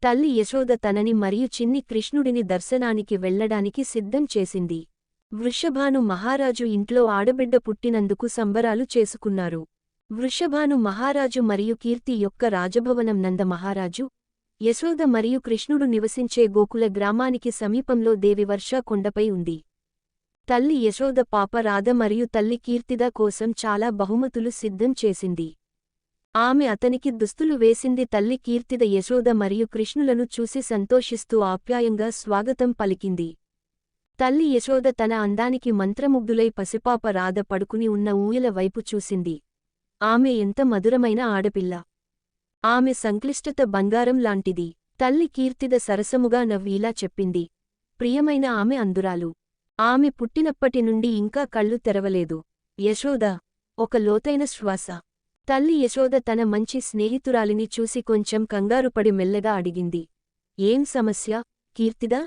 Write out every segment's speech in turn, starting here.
తల్లి యశోద తనని మరియు చిన్ని కృష్ణుడిని దర్శనానికి వెళ్లడానికి సిద్ధం చేసింది. వృషభాను మహారాజు ఇంట్లో ఆడబిడ్డ పుట్టినందుకు సంబరాలు చేసుకున్నారు. వృషభాను మహారాజు మరియు కీర్తి యొక్క రాజభవనం నంద మహారాజు, యశోద మరియు కృష్ణుడు నివసించే గోకుల గ్రామానికి సమీపంలో దేవివర్ష కొండపై ఉంది. తల్లి యశోద పాప రాధ మరియు తల్లి కీర్తిద కోసం చాలా బహుమతులు సిద్ధం చేసింది. ఆమె అతనికి దుస్తులు వేసింది. తల్లి కీర్తిద యశోద మరియు కృష్ణులను చూసి సంతోషిస్తూ ఆప్యాయంగా స్వాగతం పలికింది. తల్లి యశోద తన అందానికి మంత్రముగ్ధులై పసిపాప రాధ పడుకుని ఉన్న ఊయల వైపు చూసింది. ఆమె ఎంత మధురమైన ఆడపిల్ల! ఆమె సంక్లిష్టత బంగారం లాంటిది. తల్లి కీర్తిద సరసముగా నవ్వి ఇలా చెప్పింది, ప్రియమైన ఆమె అందురాలు. ఆమె పుట్టినప్పటి నుండి ఇంకా కళ్ళు తెరవలేదు. యశోద ఒక లోతైన శ్వాస. తల్లి యశోద తన మంచి స్నేహితురాలిని చూసి కొంచెం కంగారుపడి మెల్లగా అడిగింది, ఏం సమస్య, కీర్తిదా?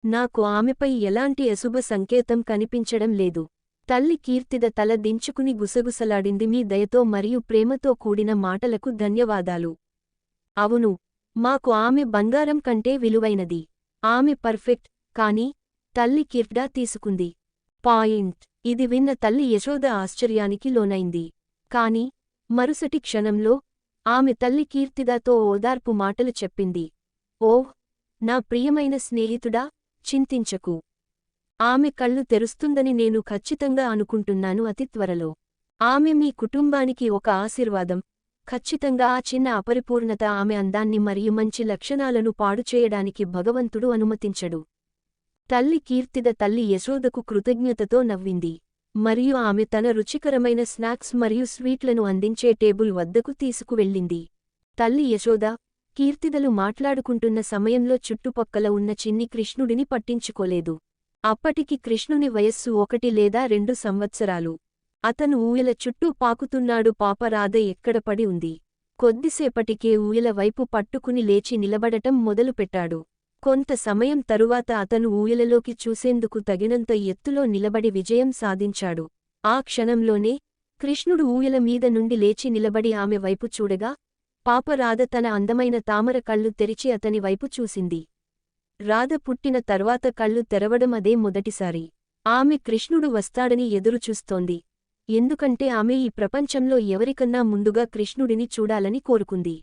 నాకు ఆమెపై ఎలాంటి అశుభ సంకేతం కనిపించడం లేదు. తల్లి కీర్తిద తల దించుకుని గుసగుసలాడింది. మీ దయతో మరియు ప్రేమతో కూడిన మాటలకు ధన్యవాదాలు. అవును, మాకు ఆమె బంగారం కంటే విలువైనది. ఆమె పర్ఫెక్ట్. కాని తల్లి కీర్తిదా తీసుకుంది. పాయింట్. ఇది విన్న తల్లి యశోద ఆశ్చర్యానికి లోనైంది. కాని మరుసటి క్షణంలో ఆమె తల్లి కీర్తిదాతో ఓదార్పు మాటలు చెప్పింది. ఓహ్, నా ప్రియమైన స్నేహితుడా, చింతించకు. ఆమె కళ్ళు తెరుస్తుందని నేను ఖచ్చితంగా అనుకుంటున్నాను అతి త్వరలో. ఆమె మీ కుటుంబానికి ఒక ఆశీర్వాదం. ఖచ్చితంగా ఆ చిన్న అపరిపూర్ణత ఆమె అందాన్ని మరియు మంచి లక్షణాలను పాడుచేయడానికి భగవంతుడు అనుమతించడు. తల్లి కీర్తిద తల్లి యశోదకు కృతజ్ఞతతో నవ్వింది. మరియు ఆమె తన రుచికరమైన స్నాక్స్ మరియు స్వీట్లను అందించే టేబుల్ వద్దకు తీసుకువెళ్ళింది. తల్లి యశోద, కీర్తిదలు మాట్లాడుకుంటున్న సమయంలో చుట్టుపక్కల ఉన్న చిన్ని కృష్ణుడిని పట్టించుకోలేదు. అప్పటికి కృష్ణుని వయస్సు 1 లేదా 2 సంవత్సరాలు. అతను ఊయల చుట్టూ పాకుతున్నాడు. పాప రాధ ఎక్కడ పడి ఉంది. కొద్దిసేపటికే ఊయల వైపు పట్టుకుని లేచి నిలబడటం మొదలుపెట్టాడు. కొంత సమయం తరువాత అతను ఊయలలోకి చూసేందుకు తగినంత ఎత్తులో నిలబడి విజయం సాధించాడు. ఆ క్షణంలోనే కృష్ణుడు ఊయల మీద నుండి లేచి నిలబడి ఆమె వైపు చూడగా, పాప రాధ తన అందమైన తామర కళ్ళు తెరిచి అతని వైపు చూసింది. రాధ పుట్టిన తర్వాత కళ్ళు తెరవడం అదే మొదటిసారి. ఆమె కృష్ణుడు వస్తాడని ఎదురుచూస్తోంది. ఎందుకంటే ఆమె ఈ ప్రపంచంలో ఎవరికన్నా ముందుగా కృష్ణుడిని చూడాలని కోరుకుంది.